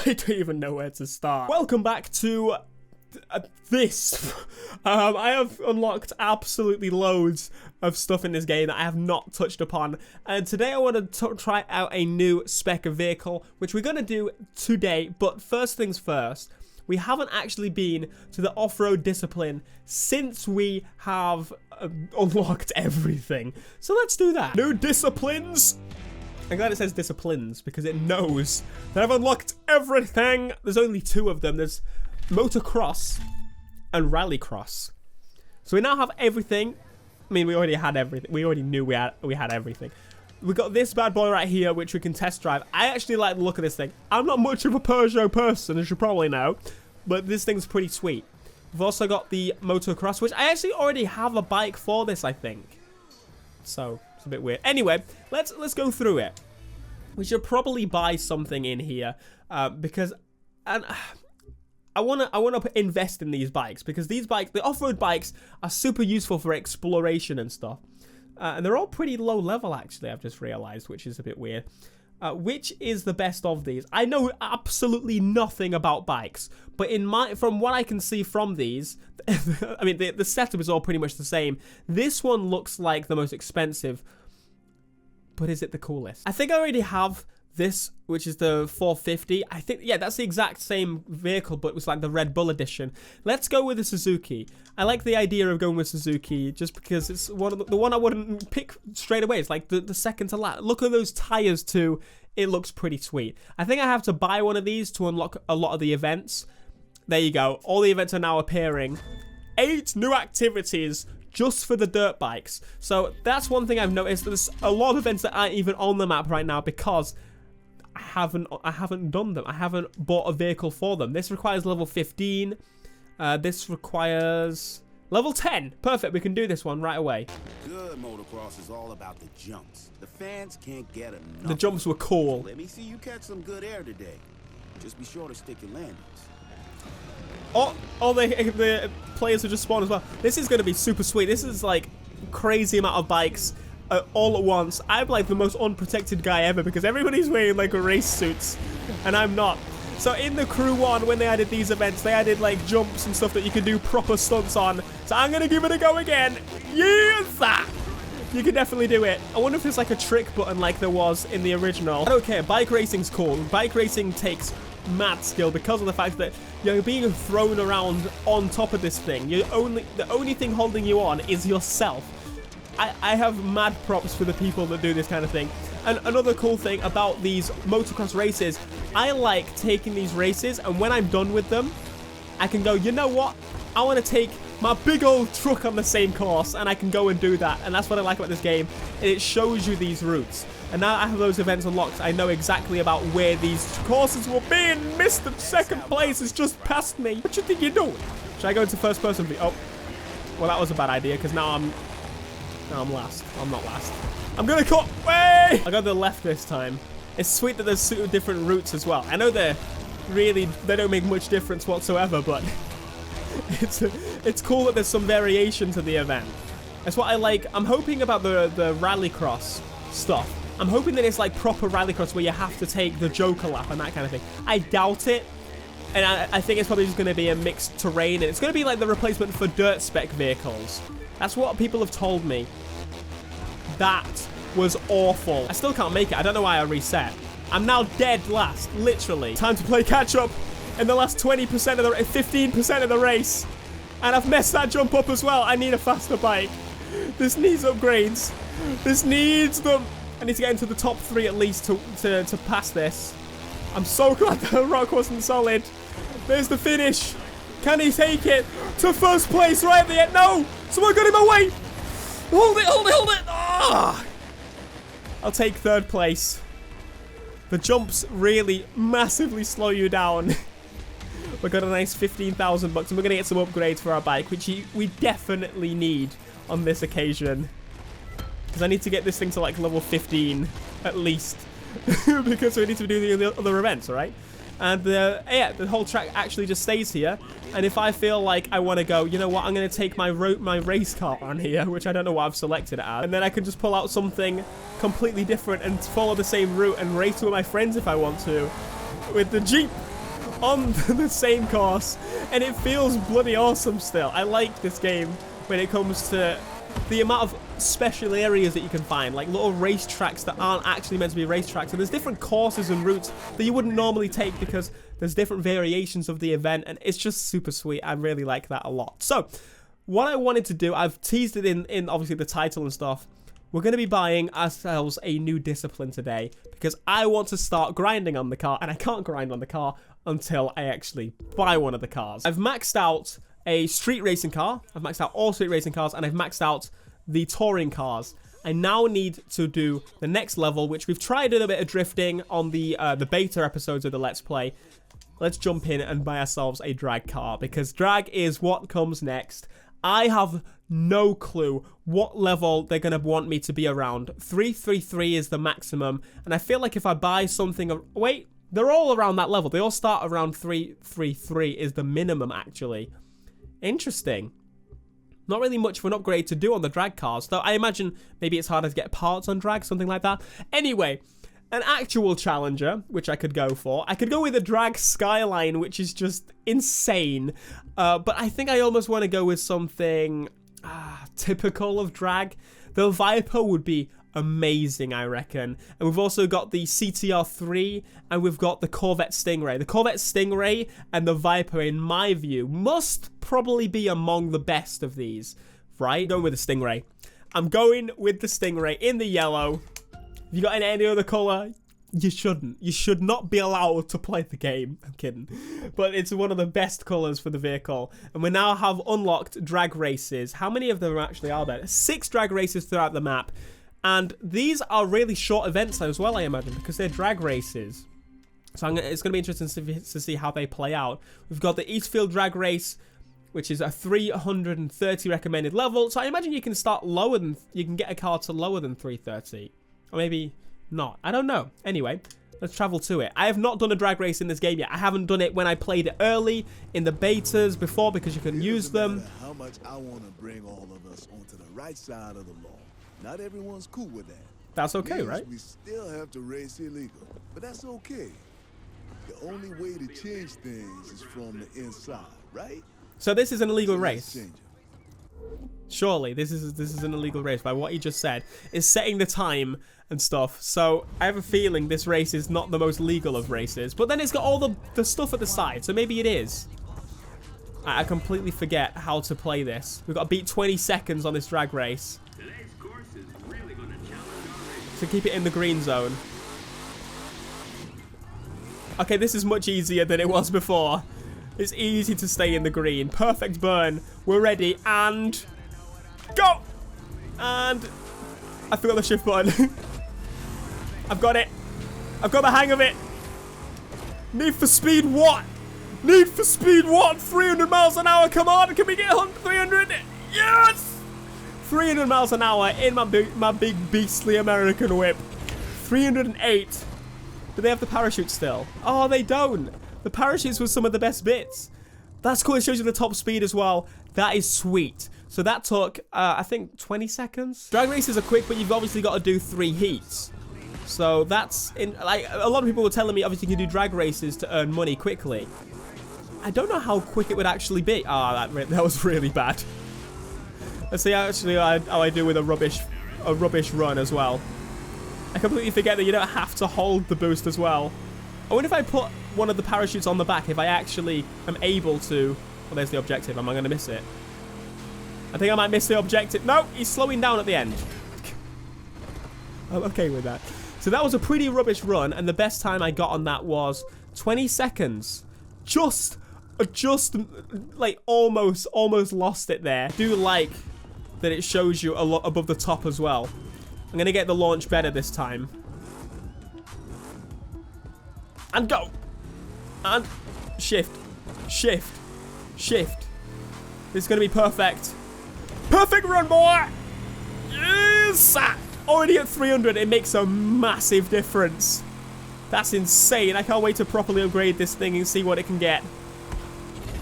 I don't even know where to start. Welcome back to this. I have unlocked absolutely loads of stuff in this game that I have not touched upon, and today I want to try out a new spec of vehicle, which we're going to do today. But first things first, we haven't actually been to the off-road discipline since we have unlocked everything, so let's do that. New disciplines. I'm glad it says disciplines because it knows that I've unlocked everything. There's only two of them. There's Motocross and Rallycross. So we now have everything. I mean, we already had everything. We already knew we had everything. We got this bad boy right here, which we can test drive. I actually like the look of this thing. I'm not much of a Peugeot person, as you probably know, but this thing's pretty sweet. We've also got the Motocross, which I actually already have a bike for this, I think. So it's a bit weird. Anyway, let's go through it. We should probably buy something in here because I wanna invest in these bikes, because these bikes, the off-road bikes, are super useful for exploration and stuff. And they're all pretty low level, actually, I've just realized, which is a bit weird. Which is the best of these? I know absolutely nothing about bikes, but from what I can see from these, I mean, the setup is all pretty much the same. This one looks like the most expensive, but is it the coolest? I think I already have this, which is the 450. I think, yeah, that's the exact same vehicle, but it was like the Red Bull edition. Let's go with the Suzuki. I like the idea of going with Suzuki just because it's one of the one I wouldn't pick straight away. It's like the second to last. Look at those tires too. It looks pretty sweet. I think I have to buy one of these to unlock a lot of the events. There you go. All the events are now appearing. 8 new activities just for the dirt bikes. So that's one thing I've noticed. There's a lot of events that aren't even on the map right now because I haven't done them. I haven't bought a vehicle for them. This requires level 15. This requires level 10. Perfect. We can do this one right away. Good motocross is all about the jumps. The fans can't get enough. The jumps were cool. Let me see you catch some good air today. Just be sure to stick your landings. Oh, the players have just spawned as well. This is going to be super sweet. This is like crazy amount of bikes all at once. I'm like the most unprotected guy ever because everybody's wearing like race suits and I'm not. So in the crew one, when they added these events, they added like jumps and stuff that you can do proper stunts on. So I'm going to give it a go again. Yes! You can definitely do it. I wonder if there's like a trick button like there was in the original. I don't care. Bike racing's cool. Bike racing takes mad skill because of the fact that you're being thrown around on top of this thing. The only thing holding you on is yourself. I have mad props for the people that do this kind of thing. And another cool thing about these motocross races, I like taking these races, and when I'm done with them, I can go, you know what? I want to take my big old truck on the same course, and I can go and do that. And that's what I like about this game. It shows you these routes. And now I have those events unlocked, I know exactly about where these courses will be, and Mr. Second Place has just passed me. What you think you're doing? Should I go into first person view? Oh, well, that was a bad idea, because now I'm last. I'm not last. I'm gonna cut. Way! I got the left this time. It's sweet that there's two different routes as well. I know they don't make much difference whatsoever, but it's cool that there's some variation to the event. That's what I like. I'm hoping about the Rallycross stuff. I'm hoping that it's like proper Rallycross where you have to take the Joker lap and that kind of thing. I doubt it. And I think it's probably just going to be a mixed terrain. And it's going to be like the replacement for dirt spec vehicles. That's what people have told me. That was awful. I still can't make it. I don't know why I reset. I'm now dead last, literally. Time to play catch up in the last 20% of the 15% of the race. And I've messed that jump up as well. I need a faster bike. This needs upgrades. This needs them. I need to get into the top 3 at least to pass this. I'm so glad the rock wasn't solid. There's the finish. Can he take it to first place right at the end? No! Someone got in my way! Hold it, hold it, hold it! Ah! I'll take 3rd place. The jumps really massively slow you down. We got a nice 15,000 bucks, and we're going to get some upgrades for our bike, which we definitely need on this occasion. Because I need to get this thing to like level 15 at least. Because we need to do the other events, alright? And yeah, the whole track actually just stays here. And if I feel like I want to go, you know what, I'm going to take my race car on here, which I don't know what I've selected it as. And then I can just pull out something completely different and follow the same route and race with my friends if I want to. With the Jeep. on the same course, and it feels bloody awesome still. I like this game when it comes to the amount of special areas that you can find, like little racetracks that aren't actually meant to be racetracks, and there's different courses and routes that you wouldn't normally take because there's different variations of the event, and it's just super sweet. I really like that a lot. So what I wanted to do, I've teased it in obviously the title and stuff. We're going to be buying ourselves a new discipline today because I want to start grinding on the car, and I can't grind on the car until I actually buy one of the cars. I've maxed out a street racing car, I've maxed out all street racing cars, and I've maxed out the touring cars. I now need to do the next level, which we've tried a little bit of drifting on the beta episodes of the Let's Play. Let's jump in and buy ourselves a drag car because drag is what comes next. I have no clue what level they're going to want me to be around. 333 is the maximum, and I feel like if I buy something... Wait, they're all around that level. They all start around 333 is the minimum, actually. Interesting. Not really much of an upgrade to do on the drag cars, though I imagine maybe it's harder to get parts on drag, something like that. Anyway, an actual challenger, which I could go for. I could go with a drag Skyline, which is just insane. But I think I almost want to go with something typical of drag. The Viper would be amazing, I reckon. And we've also got the CTR3, and we've got the Corvette Stingray. The Corvette Stingray and the Viper, in my view, must probably be among the best of these, right? Going with the Stingray. I'm going with the Stingray in the yellow. If you got any other color, you shouldn't. You should not be allowed to play the game. I'm kidding. But it's one of the best colors for the vehicle. And we now have unlocked drag races. How many of them actually are there? 6 drag races throughout the map. And these are really short events as well, I imagine, because they're drag races. So it's going to be interesting to see how they play out. We've got the Eastfield drag race, which is a 330 recommended level. So I imagine you can start lower than... You can get a car to lower than 330. Or maybe not. I don't know. Anyway, let's travel to it. I have not done a drag race in this game yet. I haven't done it when I played it early in the betas before because you can use them. How much I want to bring all of us onto the right side of the law. Not everyone's cool with that. That's okay, Means right? We still have to race illegal, but that's okay. The only way to change things is from the inside, right? So this is an illegal So race. let's change it. Surely this is an illegal race by what he just said. Is setting the time and stuff. So I have a feeling this race is not the most legal of races. But then it's got all the stuff at the side, so maybe it is. I completely forget how to play this. We've got to beat 20 seconds on this drag race. To keep it in the green zone. Okay, this is much easier than it was before. It's easy to stay in the green. Perfect burn. We're ready, and... Go! And... I forgot the shift button. I've got it. I've got the hang of it. Need for Speed what? Need for Speed what? 300 miles an hour, come on. Can we get 300? Yes! 300 miles an hour in my big beastly American whip. 308. Do they have the parachute still? Oh, they don't. The parachutes were some of the best bits. That's cool. It shows you the top speed as well. That is sweet. So that took, I think, 20 seconds. Drag races are quick, but you've obviously got to do 3 heats. So that's, like, a lot of people were telling me, obviously, you can do drag races to earn money quickly. I don't know how quick it would actually be. Ah, that was really bad. Let's see actually how I do with a rubbish run as well. I completely forget that you don't have to hold the boost as well. I wonder if I put one of the parachutes on the back, if I actually am able to... Well, there's the objective. Am I going to miss it? I think I might miss the objective. No, he's slowing down at the end. I'm okay with that. So that was a pretty rubbish run, and the best time I got on that was 20 seconds. Just like almost lost it there. I do like that it shows you a lot above the top as well. I'm going to get the launch better this time. And go. And shift. Shift. Shift. This is going to be perfect. Perfect run, boy. Yes. Already at 300. It makes a massive difference. That's insane. I can't wait to properly upgrade this thing and see what it can get.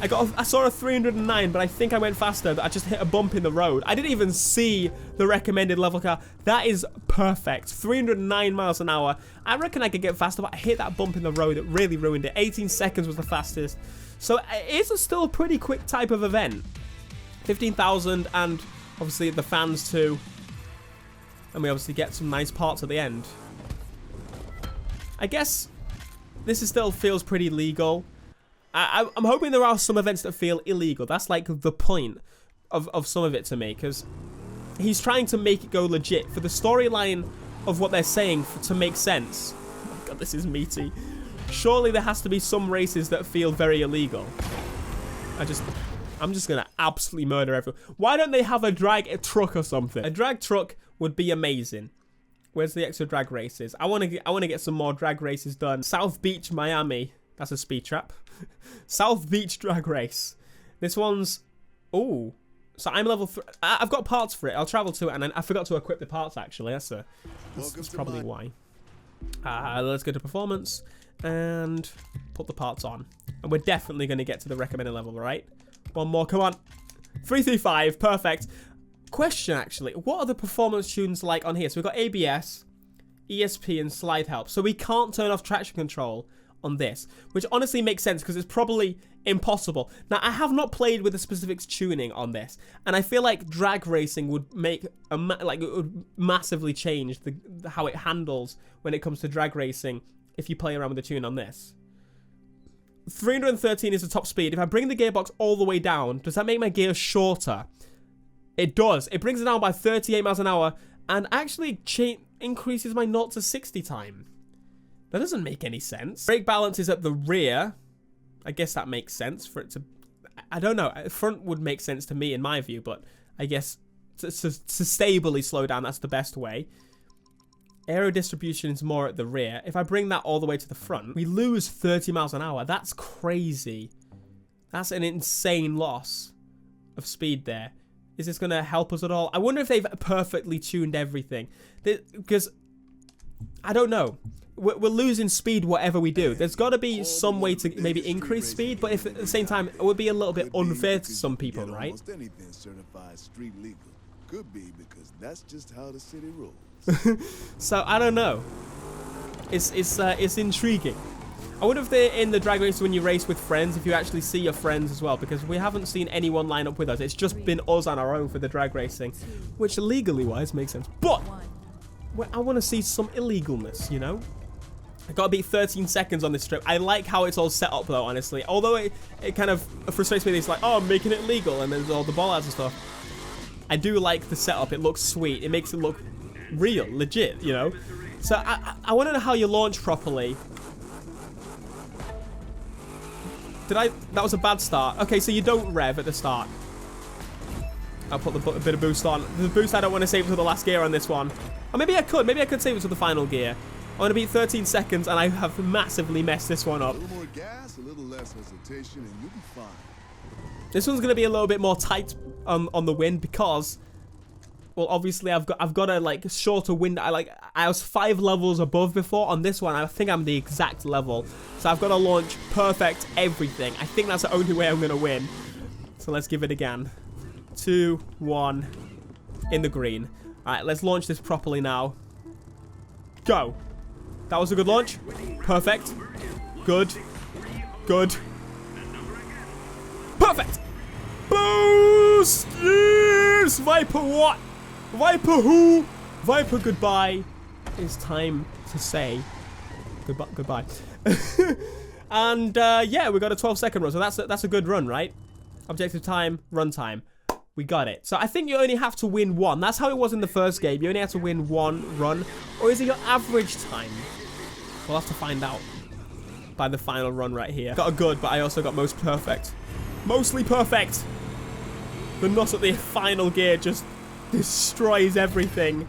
I saw a 309, but I think I went faster. I just hit a bump in the road. I didn't even see the recommended level car. That is perfect. 309 miles an hour. I reckon I could get faster, but I hit that bump in the road. It really ruined it. 18 seconds was the fastest. So it's still a pretty quick type of event. 15,000 and obviously the fans too. And we obviously get some nice parts at the end. I guess this still feels pretty legal. I'm hoping there are some events that feel illegal. That's like the point of some of it to me, because he's trying to make it go legit for the storyline of what they're saying to make sense. Oh my god, this is meaty. Surely there has to be some races that feel very illegal. I'm just gonna absolutely murder everyone. Why don't they have a drag truck or something? A drag truck would be amazing. Where's the extra drag races? I wanna get some more drag races done. South Beach, Miami. That's a speed trap. South Beach drag race. This one's... Oh. So I'm level 3. I've got parts for it. I'll travel to it, and I forgot to equip the parts, actually. That's probably why. Let's go to performance and put the parts on. And we're definitely going to get to the recommended level, right? One more. Come on. 335. Perfect. Question, actually. What are the performance tunes like on here? So we've got ABS, ESP, and slide help. So we can't turn off traction control on this, which honestly makes sense because it's probably impossible. Now, I have not played with the specifics tuning on this, and I feel like drag racing would make it would massively change how it handles when it comes to drag racing if you play around with the tune on this. 313 is the top speed. If I bring the gearbox all the way down, does that make my gears shorter? It does. It brings it down by 38 miles an hour and actually increases my 0 to 60 time. That doesn't make any sense. Brake balance is at the rear. I guess that makes sense for it to... I don't know. Front would make sense to me in my view, but I guess to stably slow down, that's the best way. Aero distribution is more at the rear. If I bring that all the way to the front, we lose 30 miles an hour. That's crazy. That's an insane loss of speed there. Is this going to help us at all? I wonder if they've perfectly tuned everything. Because, I don't know. We're losing speed whatever we do. There's got to be some way to maybe increase speed, but if at the same time, it would be a little bit unfair to some people, right? Almost anything certified street legal. Could be because that's just how the city rolls. So, I don't know. It's intriguing. I wonder if they're in the drag race when you race with friends, if you actually see your friends as well, because we haven't seen anyone line up with us. It's just been us on our own for the drag racing, which legally wise makes sense. But I want to see some illegalness, you know? I gotta beat 13 seconds on this strip. I like how it's all set up though, honestly. Although it kind of frustrates me that it's like, oh, I'm making it legal, and there's all the ball outs and stuff. I do like the setup. It looks sweet. It makes it look real, legit, you know? So I want to know how you launch properly. That was a bad start. Okay, so you don't rev at the start. I'll put a bit of boost on. The boost, I don't want to save it to the last gear on this one. Or maybe I could. Maybe I could save it to the final gear. I want to beat 13 seconds, and I have massively messed this one up. A little more gas, a little less hesitation, and you'll be fine. This one's going to be a little bit more tight on the wind because, well, obviously I've got a like shorter wind. I was 5 levels above before. On this one, I think I'm the exact level, so I've got to launch perfect everything. I think that's the only way I'm going to win. So let's give it again. 2, 1, in the green. All right, let's launch this properly now. Go. That was a good launch. Perfect. Good. Good. Perfect. Boost. Yes. Viper what? Viper who? Viper goodbye. It's time to say goodbye. And yeah, we got a 12-second run. So that's a good run, right? Objective time, run time. We got it. So I think you only have to win one. That's how it was in the first game. You only have to win one run. Or is it your average time? We'll have to find out by the final run right here. Got a good, but I also got most perfect. Mostly perfect. The nut at the final gear just destroys everything.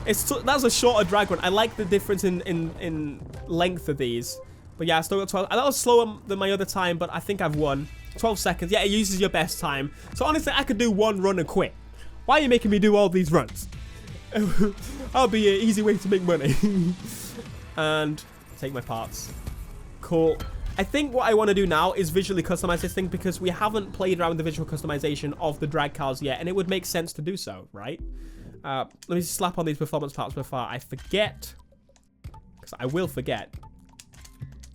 That's a shorter drag run. I like the difference in length of these. But yeah, I still got 12. That was slower than my other time, but I think I've won. 12 seconds. Yeah, it uses your best time. So honestly, I could do one run and quit. Why are you making me do all these runs? That'll be an easy way to make money. And take my parts. Cool. I think what I want to do now is visually customize this thing because we haven't played around with the visual customization of the drag cars yet, and it would make sense to do so, right? Let me slap on these performance parts before I forget, because I will forget.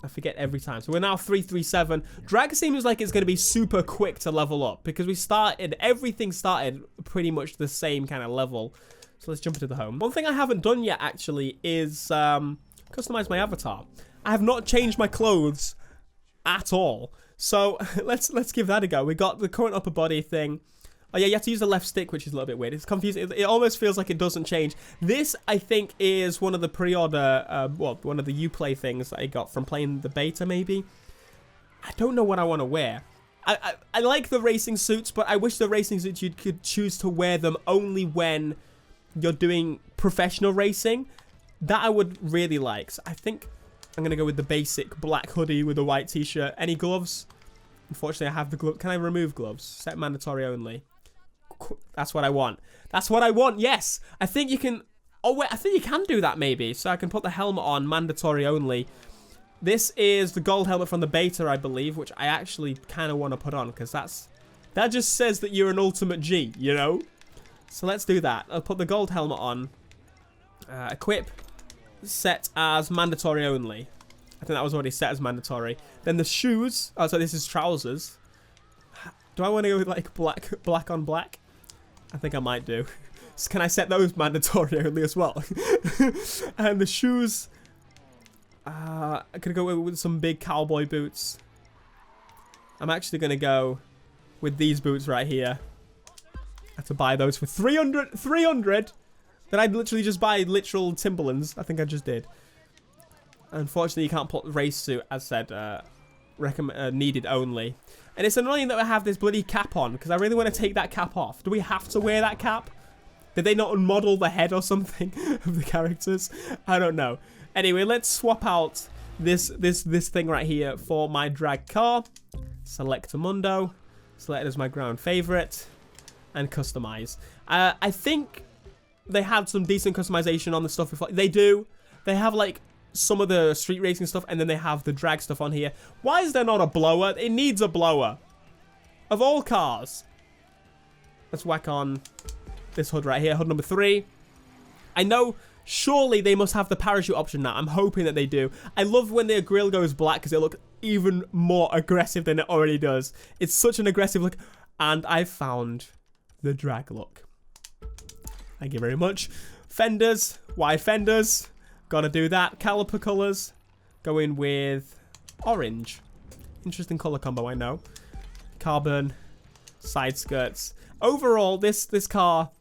I forget every time. So we're now 337. Drag seems like it's going to be super quick to level up because everything started pretty much the same kind of level. So let's jump into the home. One thing I haven't done yet actually is customize my avatar. I have not changed my clothes at all. So let's give that a go. We got the current upper body thing. Oh yeah, you have to use the left stick, which is a little bit weird. It's confusing. It almost feels like it doesn't change. This, I think, is one of the pre-order, one of the Uplay things that I got from playing the beta, maybe. I don't know what I want to wear. I like the racing suits, but I wish the racing suits you could choose to wear them only when you're doing professional racing. That I would really like. So I think I'm going to go with the basic black hoodie with a white t-shirt. Any gloves? Unfortunately, I have the glove. Can I remove gloves? Set mandatory only. That's what I want. That's what I want. Yes. I think you can. Oh, wait. I think you can do that maybe. So I can put the helmet on mandatory only. This is the gold helmet from the beta, I believe, which I actually kind of want to put on because that just says that you're an ultimate G, you know? So let's do that. I'll put the gold helmet on. Equip. Set as mandatory only. I think that was already set as mandatory. Then the shoes. Oh, so this is trousers. Do I want to go with like black on black? I think I might do. So can I set those mandatory only as well? And the shoes. I could go with some big cowboy boots. I'm actually going to go with these boots right here. I have to buy those for 300. 300? Then I'd literally just buy literal Timberlands. I think I just did. Unfortunately, you can't put race suit, as said, needed only. And it's annoying that I have this bloody cap on, because I really want to take that cap off. Do we have to wear that cap? Did they not model the head or something of the characters? I don't know. Anyway, let's swap out this thing right here for my drag car. Select a Mundo. Select it as my ground favorite. And customize. I think they had some decent customization on the stuff before. They do. They have like some of the street racing stuff, and then they have the drag stuff on here. Why is there not a blower? It needs a blower. Of all cars. Let's whack on this hood right here, hood number 3. I know, surely they must have the parachute option now. I'm hoping that they do. I love when their grill goes black because it looks even more aggressive than it already does. It's such an aggressive look. And I found the drag look. Thank you very much. Fenders. Why fenders? Gotta do that. Caliper colors. Going with orange. Interesting color combo, I know. Carbon. Side skirts. Overall, this car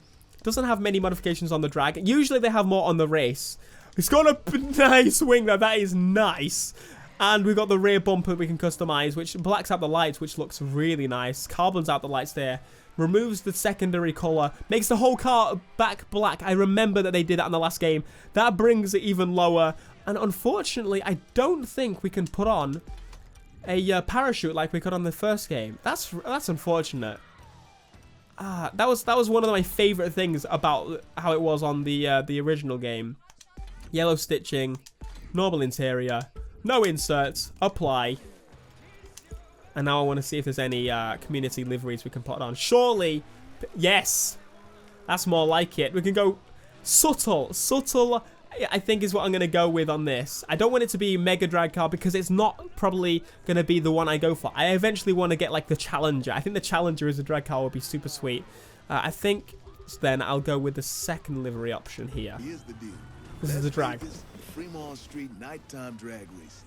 doesn't have many modifications on the drag. Usually they have more on the race. It's got a nice wing though. That is nice. And we've got the rear bumper we can customize, which blacks out the lights, which looks really nice. Carbons out the lights there. Removes the secondary color. Makes the whole car back black. I remember that they did that in the last game. That brings it even lower. And unfortunately, I don't think we can put on a parachute like we could on the first game. That's unfortunate. That was one of my favorite things about how it was on the original game. Yellow stitching, normal interior, no inserts, apply. And now I want to see if there's any community liveries we can put on. Surely, yes, that's more like it. We can go subtle. I think is what I'm going to go with on this. I don't want it to be Mega Drag Car because it's not probably going to be the one I go for. I eventually want to get like the Challenger. I think the Challenger as a drag car would be super sweet. I think then I'll go with the second livery option here. Here's the deal. This is the drag. Fremont Street nighttime drag racing.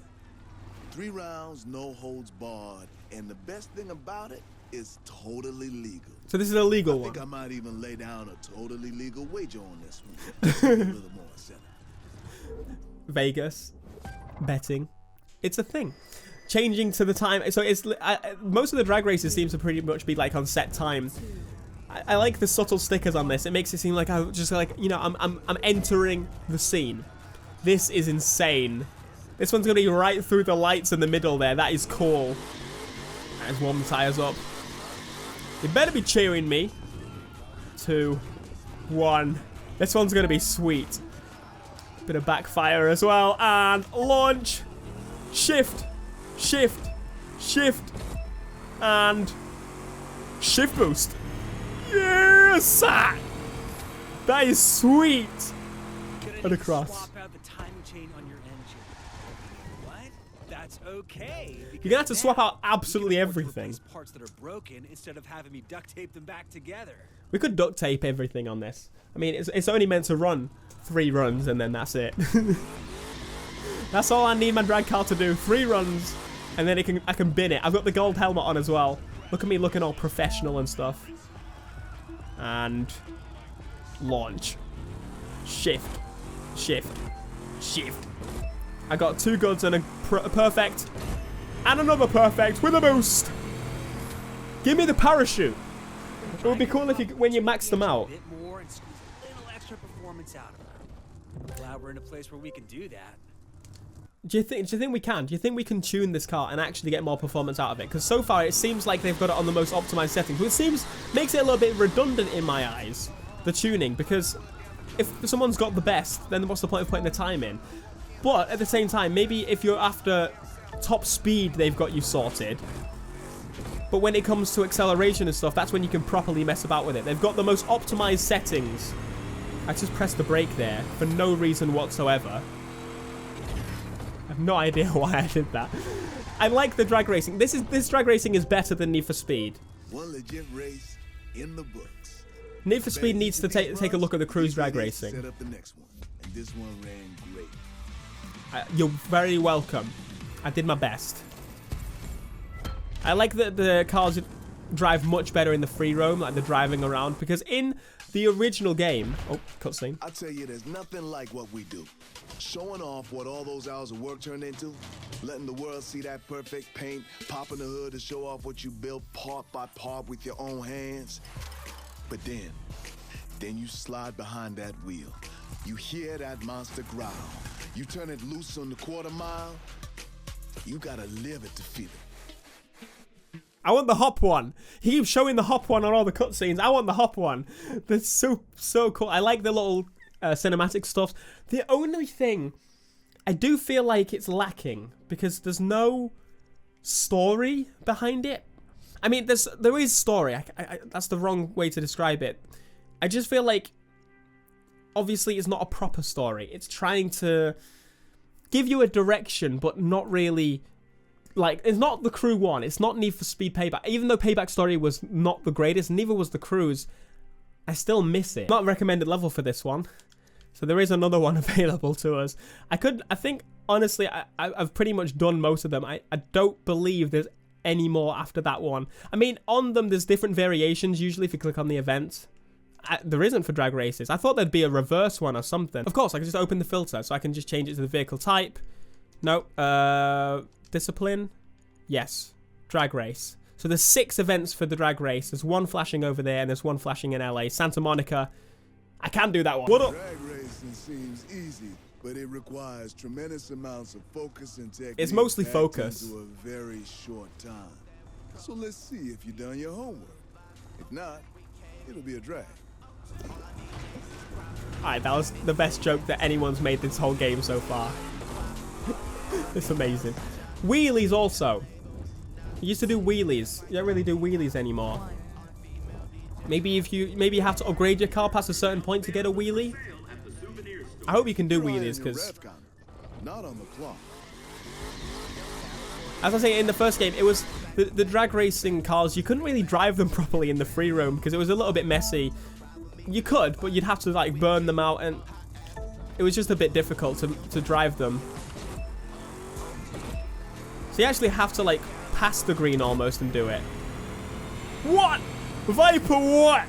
3 rounds, no holds barred, and the best thing about it is totally legal. So this is a legal one. I think I might even lay down a totally legal wager on this one. Just to get a little more incentive. Vegas betting, it's a thing. Changing to the time, so it's most of the drag races seems to pretty much be like on set time. I like the subtle stickers on this. It makes it seem like I'm just like, you know, I'm entering the scene. This is insane. This one's gonna be right through the lights in the middle there. That is cool. Let's warm the tires up. You better be cheering me. 2, 1. This one's gonna be sweet. Bit of backfire as well, and launch. Shift. shift, shift, and shift boost. Yes! That is sweet. And across. Swap out the timing chain on your engine. What? That's okay. You're gonna have to swap out absolutely everything. Parts that are broken instead of having me duct tape them back together. We could duct tape everything on this. I mean, it's only meant to run 3 runs and then that's it. That's all I need my drag car to do. 3 runs, and then I can bin it. I've got the gold helmet on as well. Look at me looking all professional and stuff. And launch. Shift. Shift. Shift. I got 2 goods and a perfect. And another perfect with a boost. Give me the parachute. It would be cool if when you max them out. A bit more and squeeze a little extra performance out of them. Glad we're in a place where we can do that. Do you think we can? Do you think we can tune this car and actually get more performance out of it? Because so far it seems like they've got it on the most optimized settings, which makes it a little bit redundant in my eyes, the tuning, because if someone's got the best, then what's the point of putting the time in? But at the same time, maybe if you're after top speed, they've got you sorted. But when it comes to acceleration and stuff, that's when you can properly mess about with it. They've got the most optimized settings. I just pressed the brake there for no reason whatsoever. I have no idea why I did that. I like the drag racing. This drag racing is better than Need for Speed. One legit race in the books. Need for Speed needs to take a look at the cruise drag racing. Set up the next one, and this one ran great. You're very welcome. I did my best. I like that the cars drive much better in the free roam, like the driving around, because in the original game... Oh, cutscene. I tell you, there's nothing like what we do. Showing off what all those hours of work turned into, letting the world see that perfect paint, popping the hood to show off what you built part by part with your own hands. But then you slide behind that wheel. You hear that monster growl. You turn it loose on the quarter mile. You gotta live it to feel it. I want the hop one. He keeps showing the hop one on all the cutscenes. I want the hop one. That's so cool. I like the little cinematic stuff. The only thing I do feel like it's lacking because there's no story behind it. I mean, there is story. That's the wrong way to describe it. I just feel like obviously it's not a proper story. It's trying to give you a direction, but not really. Like, it's not the Crew 1. It's not Need for Speed Payback. Even though Payback story was not the greatest, neither was the Crew's, I still miss it. Not recommended level for this one. So there is another one available to us. I think, honestly, I've pretty much done most of them. I don't believe there's any more after that one. I mean, on them, there's different variations, usually, if you click on the event. There isn't for drag races. I thought there'd be a reverse one or something. Of course, I can just open the filter, so I can just change it to the vehicle type. No, discipline. Yes, drag race. So there's 6 events for the drag race. There's 1 flashing over there, and there's 1 flashing in LA. Santa Monica. I can do that one. What up? Drag racing seems easy, but it requires tremendous amounts of focus and technique. It's mostly focus. Into a very short time. So let's see if you've done your homework. If not, it'll be a drag. Alright, that was the best joke that anyone's made this whole game so far. It's amazing. Wheelies also. You used to do wheelies. You don't really do wheelies anymore. Maybe you have to upgrade your car past a certain point to get a wheelie. I hope you can do wheelies because, not on the clock. as I say, in the first game, it was the drag racing cars. You couldn't really drive them properly in the free roam because it was a little bit messy. You could, but you'd have to like burn them out, and it was just a bit difficult to drive them. So you actually have to like pass the green almost and do it. What? Viper what?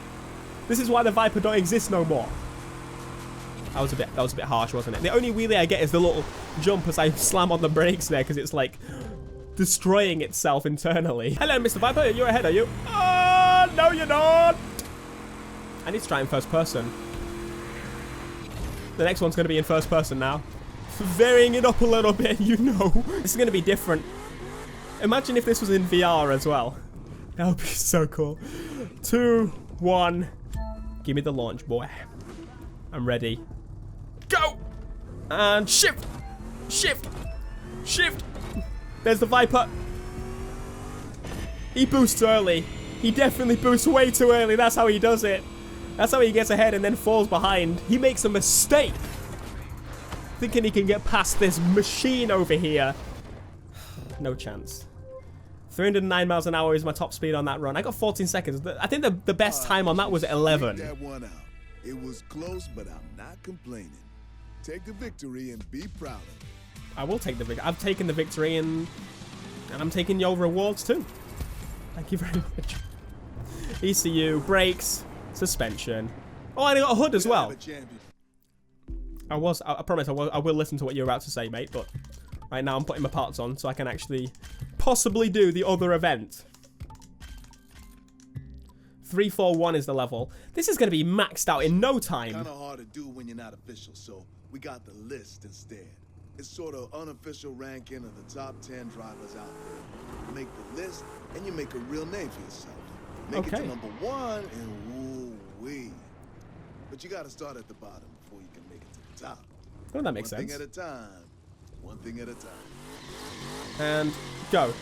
This is why the Viper don't exist no more. That was a bit harsh, wasn't it? The only wheelie I get is the little jump as I slam on the brakes there because it's like destroying itself internally. Hello, Mr. Viper. You're ahead, are you? Oh, no, you're not. I need to try in first person. The next one's going to be in first person now. Varying it up a little bit, you know. This is going to be different. Imagine if this was in VR as well. That would be so cool. 2, 1. Give me the launch, boy. I'm ready. Go! And shift! Shift! Shift! There's the Viper. He boosts early. He definitely boosts way too early. That's how he does it. That's how he gets ahead and then falls behind. He makes a mistake. Thinking he can get past this machine over here. No chance. 309 miles an hour is my top speed on that run. I got 14 seconds. I think the best time on that was 11. That one out. It was close, but I'm not complaining. Take the victory and be proud of it. I will take the victory. I've taken the victory and I'm taking your rewards too. Thank you very much. ECU, brakes, suspension. Oh, I got a hood as well. I promise I will listen to what you're about to say, mate, but right now I'm putting my parts on so I can actually possibly do the other event. 341 is the level. This is going to be maxed out in no time. Kind of hard to do when you're not official, so we got the list instead. It's sort of unofficial ranking of the top 10 drivers out there. You make the list, and you make a real name for yourself. Make it to number 1, and woo-wee. But you got to start at the bottom before you can make it to the top. Oh, that makes sense. One thing at a time. One thing at a time. And go.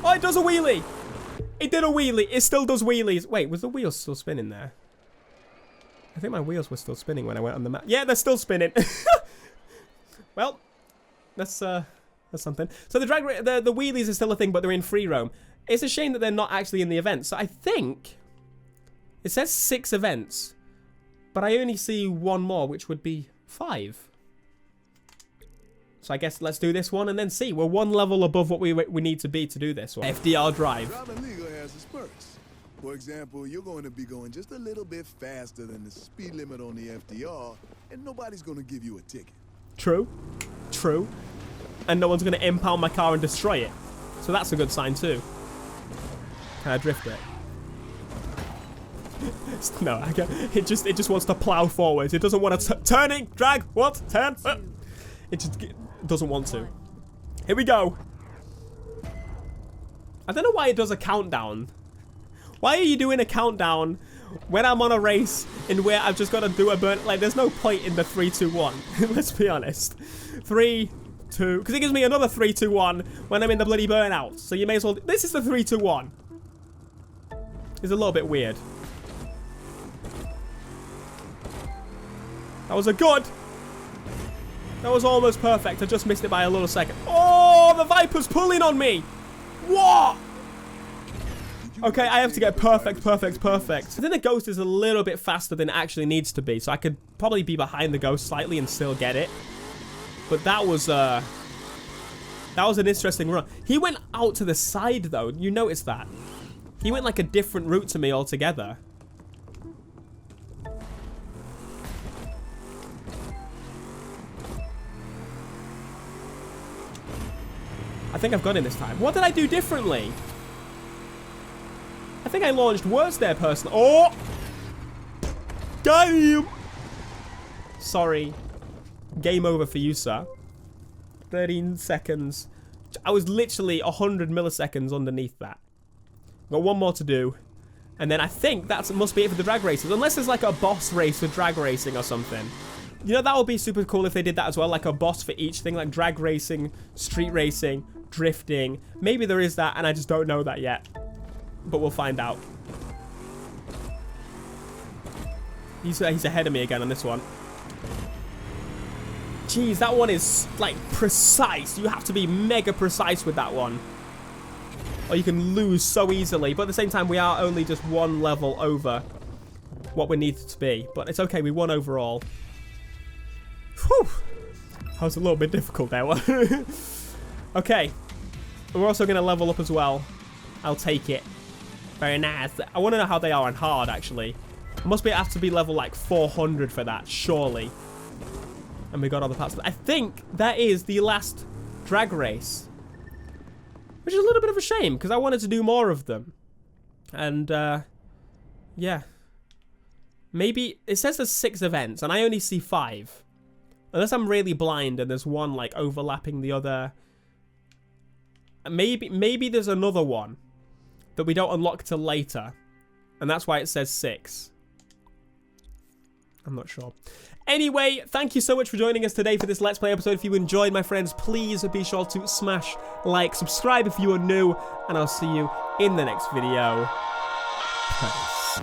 Oh, it does a wheelie. It did a wheelie. It still does wheelies. Wait, was the wheels still spinning there? I think my wheels were still spinning when I went on the map. Yeah, they're still spinning. Well, that's something. So the the wheelies are still a thing, but they're in free roam. It's a shame that they're not actually in the event. So I think it says 6 events, but I only see 1 more, which would be 5. So I guess let's do this one and then see. We're 1 level above what we need to be to do this one. FDR drive. Driving legal has its perks. For example, you're going to be going just a little bit faster than the speed limit on the FDR, and nobody's going to give you a ticket. True. True. And no one's going to impound my car and destroy it. So that's a good sign too. Can I drift it? No, I can't. It just wants to plow forwards. It doesn't want to turning, drag, what? Turn. It just doesn't want to. Here we go. I don't know why it does a countdown. Why are you doing a countdown when I'm on a race in where I've just got to do a burn? Like, there's no point in the 3, 2, 1. Let's be honest. 3, 2, because it gives me another 3, 2, 1 when I'm in the bloody burnout. So you may as well. This is the 3, 2, 1. It's a little bit weird. That was a good. That was almost perfect. I just missed it by a little second. Oh, the Viper's pulling on me. What? Okay, I have to get perfect. I think the Ghost is a little bit faster than it actually needs to be, so I could probably be behind the Ghost slightly and still get it. But that was an interesting run. He went out to the side, though. You noticed that? He went like a different route to me altogether. I think I've got him this time. What did I do differently? I think I launched words there, personally. Oh! Damn! Sorry. Game over for you, sir. 13 seconds. I was literally 100 milliseconds underneath that. Got 1 more to do. And then I think that must be it for the drag races. Unless there's like a boss race with drag racing or something. You know, that would be super cool if they did that as well. Like a boss for each thing. Like drag racing, street racing, drifting. Maybe there is that and I just don't know that yet. But we'll find out. He's ahead of me again on this one. Jeez, that one is like precise. You have to be mega precise with that one. Or you can lose so easily. But at the same time, we are only just 1 level over what we needed to be. But it's okay, we won overall. Whew. That was a little bit difficult there. Okay. We're also going to level up as well. I'll take it. Very nice. I want to know how they are on hard, actually. Must have to be level like 400 for that, surely. And we got all the parts. I think that is the last drag race. Which is a little bit of a shame, because I wanted to do more of them. And, yeah. Maybe, it says there's 6 events, and I only see 5. Unless I'm really blind and there's one, like, overlapping the other. Maybe there's another one that we don't unlock till later. And that's why it says 6. I'm not sure. Anyway, thank you so much for joining us today for this Let's Play episode. If you enjoyed, my friends, please be sure to smash like, subscribe if you are new, and I'll see you in the next video. Peace.